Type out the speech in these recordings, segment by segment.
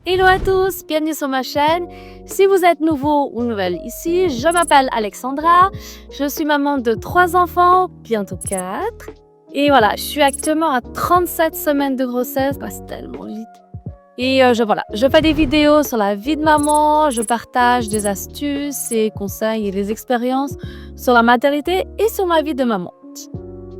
Hello à tous, bienvenue sur ma chaîne. Si vous êtes nouveau ou nouvelle ici, je m'appelle Alexandra. Je suis maman de 3 enfants, bientôt 4. Et voilà, je suis actuellement à 37 semaines de grossesse, passe tellement vite. Et je fais des vidéos sur la vie de maman, je partage des astuces et conseils et des expériences sur la maternité et sur ma vie de maman.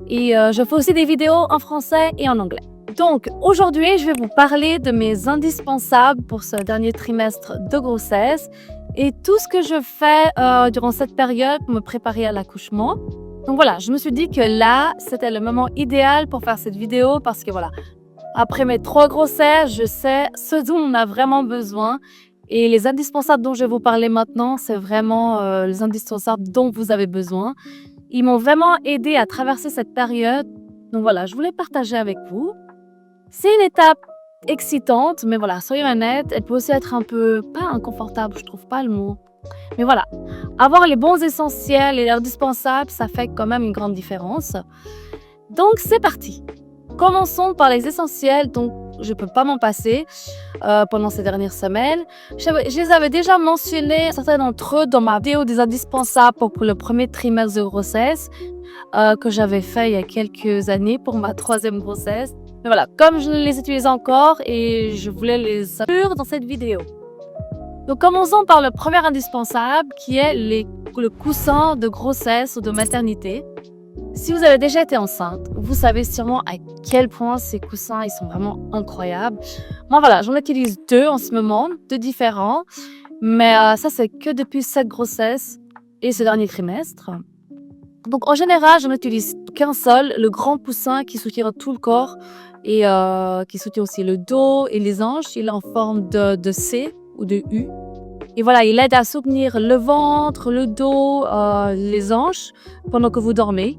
Et je fais aussi des vidéos en français et en anglais. Donc aujourd'hui, je vais vous parler de mes indispensables pour ce dernier trimestre de grossesse et tout ce que je fais durant cette période pour me préparer à l'accouchement. Donc voilà, je me suis dit que là, c'était le moment idéal pour faire cette vidéo parce que voilà, après mes 3 grossesses, je sais ce dont on a vraiment besoin. Et les indispensables dont je vais vous parler maintenant, c'est vraiment les indispensables dont vous avez besoin. Ils m'ont vraiment aidé à traverser cette période. Donc voilà, je voulais partager avec vous. C'est une étape excitante, mais voilà, soyons honnêtes, elle peut aussi être un peu, pas inconfortable, je trouve pas le mot. Mais voilà, avoir les bons essentiels et indispensables, ça fait quand même une grande différence. Donc c'est parti. Commençons par les essentiels, donc je ne peux pas m'en passer pendant ces dernières semaines. Je les avais déjà mentionnés, certains d'entre eux, dans ma vidéo des indispensables pour le premier trimestre de grossesse que j'avais fait il y a quelques années pour ma 3e grossesse. Mais voilà, comme je les utilise encore et je voulais les inclure dans cette vidéo. Donc commençons par le premier indispensable qui est le coussin de grossesse ou de maternité. Si vous avez déjà été enceinte, vous savez sûrement à quel point ces coussins ils sont vraiment incroyables. Moi voilà, j'en utilise 2 en ce moment, 2 différents. Mais ça c'est que depuis cette grossesse et ce dernier trimestre. Donc en général, je n'utilise qu'un seul, le grand coussin qui soutient tout le corps et qui soutient aussi le dos et les hanches. Il est en forme de C ou de U. Et voilà, il aide à soutenir le ventre, le dos, les hanches pendant que vous dormez.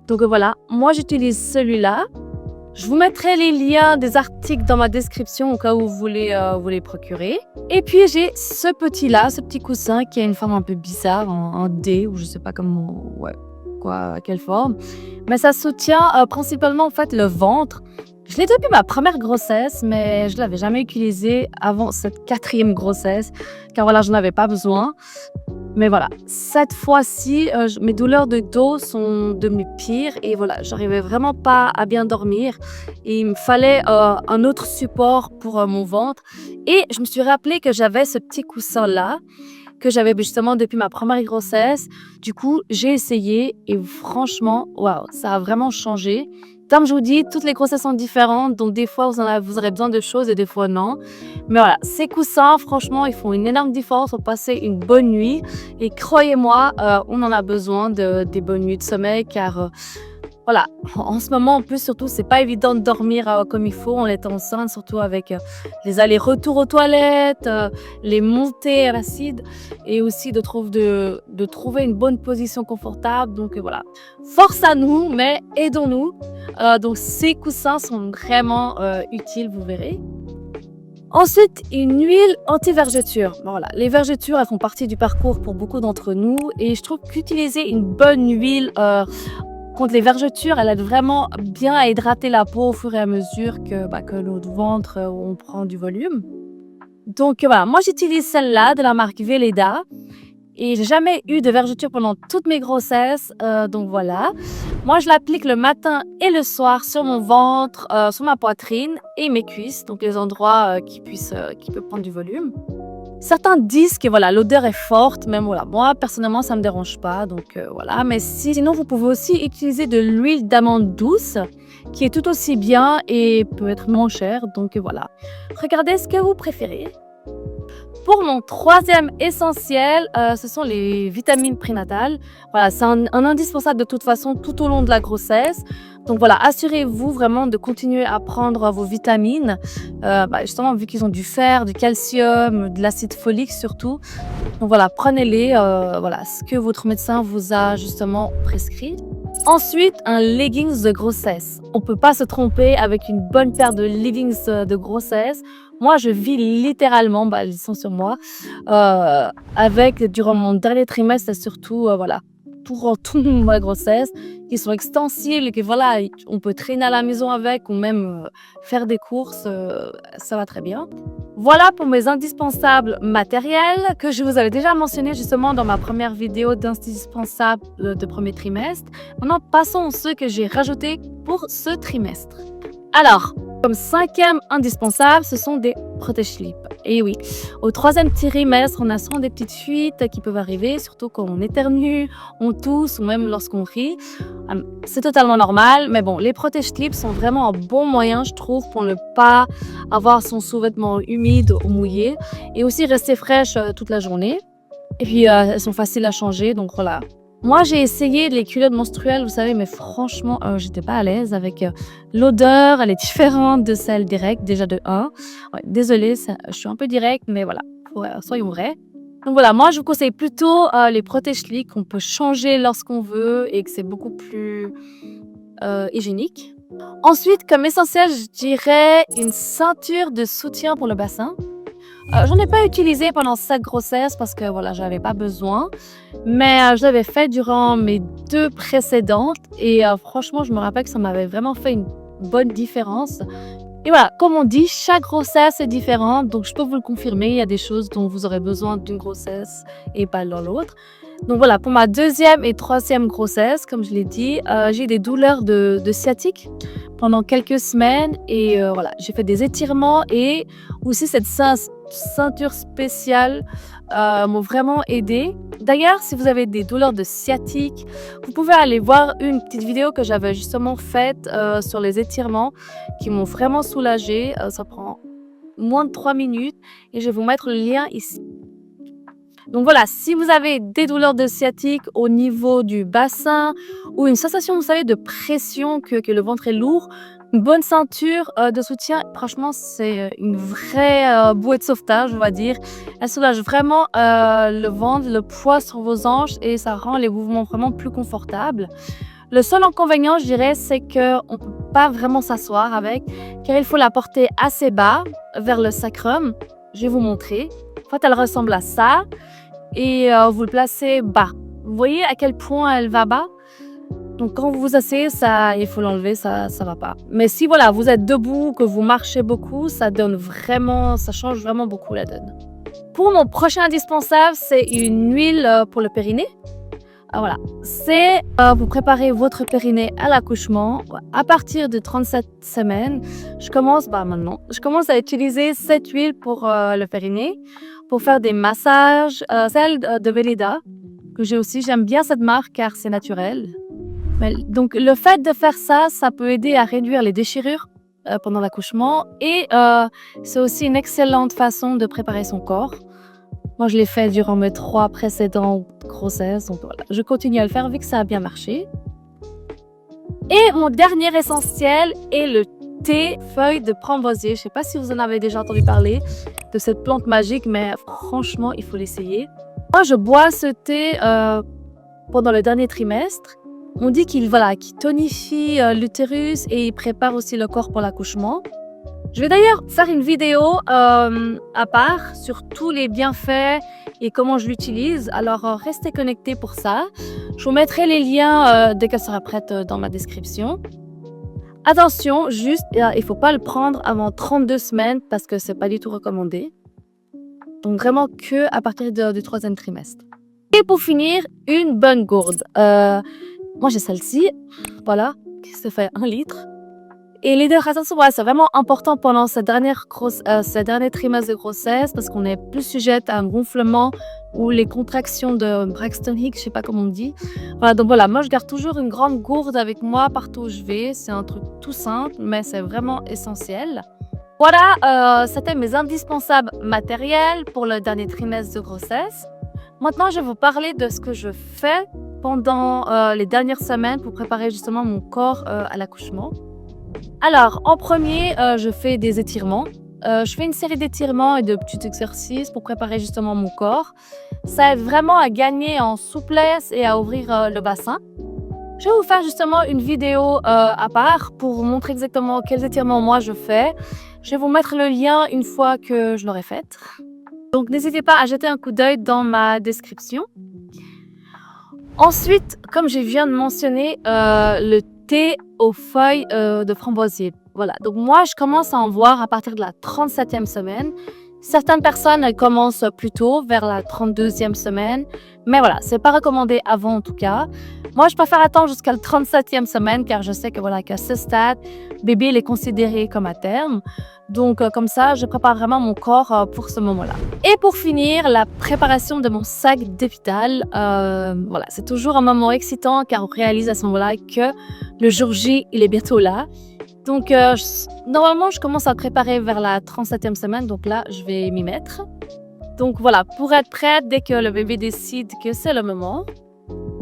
Donc voilà, moi j'utilise celui-là. Je vous mettrai les liens des articles dans ma description au cas où vous voulez vous les procurer. Et puis j'ai ce petit-là, ce petit coussin qui a une forme un peu bizarre, en D ou je sais pas comment, quelle forme. Mais ça soutient principalement en fait le ventre. Je l'ai depuis ma première grossesse, mais je l'avais jamais utilisé avant cette 4e grossesse, car voilà, je n'en avais pas besoin. Mais voilà, cette fois-ci, mes douleurs de dos sont devenues pires et voilà, j'arrivais vraiment pas à bien dormir et il me fallait un autre support pour mon ventre. Et je me suis rappelé que j'avais ce petit coussin-là, que j'avais justement depuis ma première grossesse. Du coup, j'ai essayé et franchement, waouh, ça a vraiment changé. Comme je vous dis, toutes les grossesses sont différentes, donc des fois vous aurez besoin de choses et des fois non. Mais voilà, ces coussins, franchement, ils font une énorme différence pour passer une bonne nuit. Et croyez-moi, on en a besoin des bonnes nuits de sommeil car voilà, en ce moment en plus surtout, c'est pas évident de dormir comme il faut. On est enceinte, surtout avec les allers-retours aux toilettes, les montées acides et aussi de trouver une bonne position confortable. Donc voilà, force à nous, mais aidons-nous. Donc ces coussins sont vraiment utiles, vous verrez. Ensuite, une huile anti-vergeture. Voilà, les vergetures, elles font partie du parcours pour beaucoup d'entre nous et je trouve qu'utiliser une bonne huile contre les vergetures, elle aide vraiment bien à hydrater la peau au fur et à mesure que notre ventre, on prend du volume. Donc voilà, moi j'utilise celle-là de la marque Velleda. Et j'ai jamais eu de vergeture pendant toutes mes grossesses, donc voilà. Moi, je l'applique le matin et le soir sur mon ventre, sur ma poitrine et mes cuisses, donc les endroits qui peuvent prendre du volume. Certains disent que voilà, l'odeur est forte, même voilà, moi personnellement ça me dérange pas, donc voilà. Mais sinon, vous pouvez aussi utiliser de l'huile d'amande douce, qui est tout aussi bien et peut être moins chère, donc voilà. Regardez ce que vous préférez. Pour mon 3e essentiel, ce sont les vitamines prénatales. Voilà, c'est un indispensable de toute façon tout au long de la grossesse. Donc voilà, assurez-vous vraiment de continuer à prendre vos vitamines. Justement, vu qu'ils ont du fer, du calcium, de l'acide folique surtout. Donc voilà, prenez-les, voilà, ce que votre médecin vous a justement prescrit. Ensuite, un leggings de grossesse. On ne peut pas se tromper avec une bonne paire de leggings de grossesse. Moi, je vis littéralement, ils sont sur moi, durant mon dernier trimestre, et surtout, voilà. tout ma grossesse, qui sont extensibles et que voilà, on peut traîner à la maison avec ou même faire des courses, ça va très bien. Voilà pour mes indispensables matériels que je vous avais déjà mentionné justement dans ma première vidéo d'indispensables de premier trimestre. Maintenant, passons à ceux que j'ai rajoutés pour ce trimestre. Alors, comme cinquième indispensable, ce sont des protège-slips. Et oui, au troisième trimestre, on a souvent des petites fuites qui peuvent arriver, surtout quand on éternue, on tousse ou même lorsqu'on rit. C'est totalement normal, mais bon, les protège-slips sont vraiment un bon moyen, je trouve, pour ne pas avoir son sous-vêtement humide ou mouillé et aussi rester fraîche toute la journée. Et puis, elles sont faciles à changer, donc voilà. Moi, j'ai essayé les culottes menstruelles, vous savez, mais franchement, j'étais pas à l'aise avec l'odeur. Elle est différente de celle directe, déjà de 1. Ouais, désolée, je suis un peu directe, mais voilà, soyons vrais. Donc voilà, moi, je vous conseille plutôt les protège-slips qu'on peut changer lorsqu'on veut et que c'est beaucoup plus hygiénique. Ensuite, comme essentiel, je dirais une ceinture de soutien pour le bassin. J'en ai pas utilisé pendant cette grossesse parce que voilà, j'avais pas besoin. Mais je l'avais fait durant mes 2 précédentes et franchement, je me rappelle que ça m'avait vraiment fait une bonne différence. Et voilà, comme on dit, chaque grossesse est différente, donc je peux vous le confirmer, il y a des choses dont vous aurez besoin d'une grossesse et pas dans l'autre. Donc voilà, pour ma 2e et 3e grossesse, comme je l'ai dit, j'ai eu des douleurs de sciatique pendant quelques semaines et voilà, j'ai fait des étirements et aussi cette ceinture spéciale m'ont vraiment aidé. D'ailleurs, si vous avez des douleurs de sciatique, vous pouvez aller voir une petite vidéo que j'avais justement faite sur les étirements qui m'ont vraiment soulagée. Ça prend moins de 3 minutes et je vais vous mettre le lien ici. Donc voilà, si vous avez des douleurs de sciatique au niveau du bassin ou une sensation, vous savez, de pression, que le ventre est lourd, une bonne ceinture de soutien, franchement, c'est une vraie bouée de sauvetage, on va dire. Elle soulage vraiment le ventre, le poids sur vos hanches et ça rend les mouvements vraiment plus confortables. Le seul inconvénient, je dirais, c'est qu'on ne peut pas vraiment s'asseoir avec, car il faut la porter assez bas, vers le sacrum. Je vais vous montrer. En fait, elle ressemble à ça et vous le placez bas. Vous voyez à quel point elle va bas? Donc quand vous vous asseyez, il faut l'enlever, ça va pas. Mais si voilà, vous êtes debout, que vous marchez beaucoup, ça change vraiment beaucoup la donne. Pour mon prochain indispensable, c'est une huile pour le périnée. Voilà, c'est vous préparez votre périnée à l'accouchement. À partir de 37 semaines, je commence à utiliser cette huile pour le périnée, pour faire des massages. Celle de Veleda, que j'ai aussi, j'aime bien cette marque car c'est naturel. Donc le fait de faire ça, ça peut aider à réduire les déchirures pendant l'accouchement et c'est aussi une excellente façon de préparer son corps. Moi, je l'ai fait durant mes 3 précédentes grossesses, donc voilà, je continue à le faire vu que ça a bien marché. Et mon dernier essentiel est le thé feuille de framboisier. Je ne sais pas si vous en avez déjà entendu parler de cette plante magique, mais franchement, il faut l'essayer. Moi, je bois ce thé pendant le dernier trimestre. On dit qu'il tonifie l'utérus et il prépare aussi le corps pour l'accouchement. Je vais d'ailleurs faire une vidéo à part sur tous les bienfaits et comment je l'utilise. Alors, restez connectés pour ça. Je vous mettrai les liens dès qu'elle sera prête dans ma description. Attention, juste, il ne faut pas le prendre avant 32 semaines parce que ce n'est pas du tout recommandé. Donc, vraiment que à partir du 3e trimestre. Et pour finir, une bonne gourde. Moi, j'ai celle-ci. Voilà, qui se fait 1 litre. Et l'hydratation, c'est vraiment important pendant ce dernier trimestre de grossesse parce qu'on est plus sujette à un gonflement ou les contractions de Braxton Hicks, je sais pas comment on dit. Voilà, donc voilà, moi je garde toujours une grande gourde avec moi partout où je vais. C'est un truc tout simple, mais c'est vraiment essentiel. Voilà, c'était mes indispensables matériels pour le dernier trimestre de grossesse. Maintenant, je vais vous parler de ce que je fais pendant les dernières semaines pour préparer justement mon corps à l'accouchement. Alors, en premier, je fais des étirements. Je fais une série d'étirements et de petits exercices pour préparer justement mon corps. Ça aide vraiment à gagner en souplesse et à ouvrir le bassin. Je vais vous faire justement une vidéo à part pour vous montrer exactement quels étirements moi je fais. Je vais vous mettre le lien une fois que je l'aurai faite. Donc, n'hésitez pas à jeter un coup d'œil dans ma description. Ensuite, comme je viens de mentionner, le thé aux feuilles de framboisier. Voilà, donc moi, je commence à en voir à partir de la 37e semaine. Certaines personnes, elles commencent plus tôt, vers la 32e semaine. Mais voilà, c'est pas recommandé avant en tout cas. Moi, je préfère attendre jusqu'à la 37e semaine car je sais que voilà, qu'à ce stade, bébé il est considéré comme à terme. Donc, comme ça, je prépare vraiment mon corps pour ce moment-là. Et pour finir, la préparation de mon sac d'épital. Voilà, c'est toujours un moment excitant car on réalise à ce moment-là que le jour J, il est bientôt là. Donc, normalement, je commence à préparer vers la 37e semaine. Donc là, je vais m'y mettre. Donc voilà, pour être prête dès que le bébé décide que c'est le moment.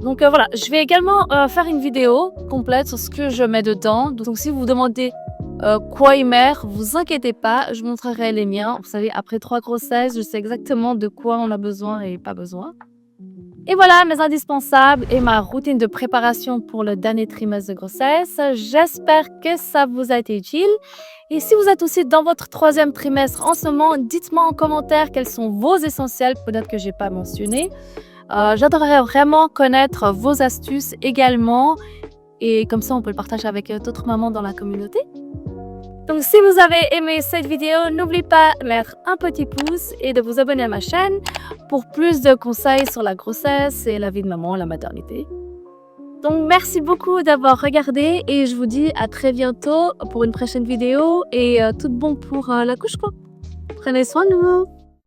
Donc voilà, je vais également faire une vidéo complète sur ce que je mets dedans. Donc si vous vous demandez quoi y mettre, vous inquiétez pas, je montrerai les miens. Vous savez, après 3 grossesses, je sais exactement de quoi on a besoin et pas besoin. Et voilà mes indispensables et ma routine de préparation pour le dernier trimestre de grossesse. J'espère que ça vous a été utile. Et si vous êtes aussi dans votre 3e trimestre en ce moment, dites-moi en commentaire quels sont vos essentiels, peut-être que je n'ai pas mentionné. J'adorerais vraiment connaître vos astuces également. Et comme ça, on peut le partager avec d'autres mamans dans la communauté. Donc, si vous avez aimé cette vidéo, n'oubliez pas de mettre un petit pouce et de vous abonner à ma chaîne pour plus de conseils sur la grossesse et la vie de maman, la maternité. Donc, merci beaucoup d'avoir regardé et je vous dis à très bientôt pour une prochaine vidéo et tout bon pour l'accouchement. Prenez soin de vous.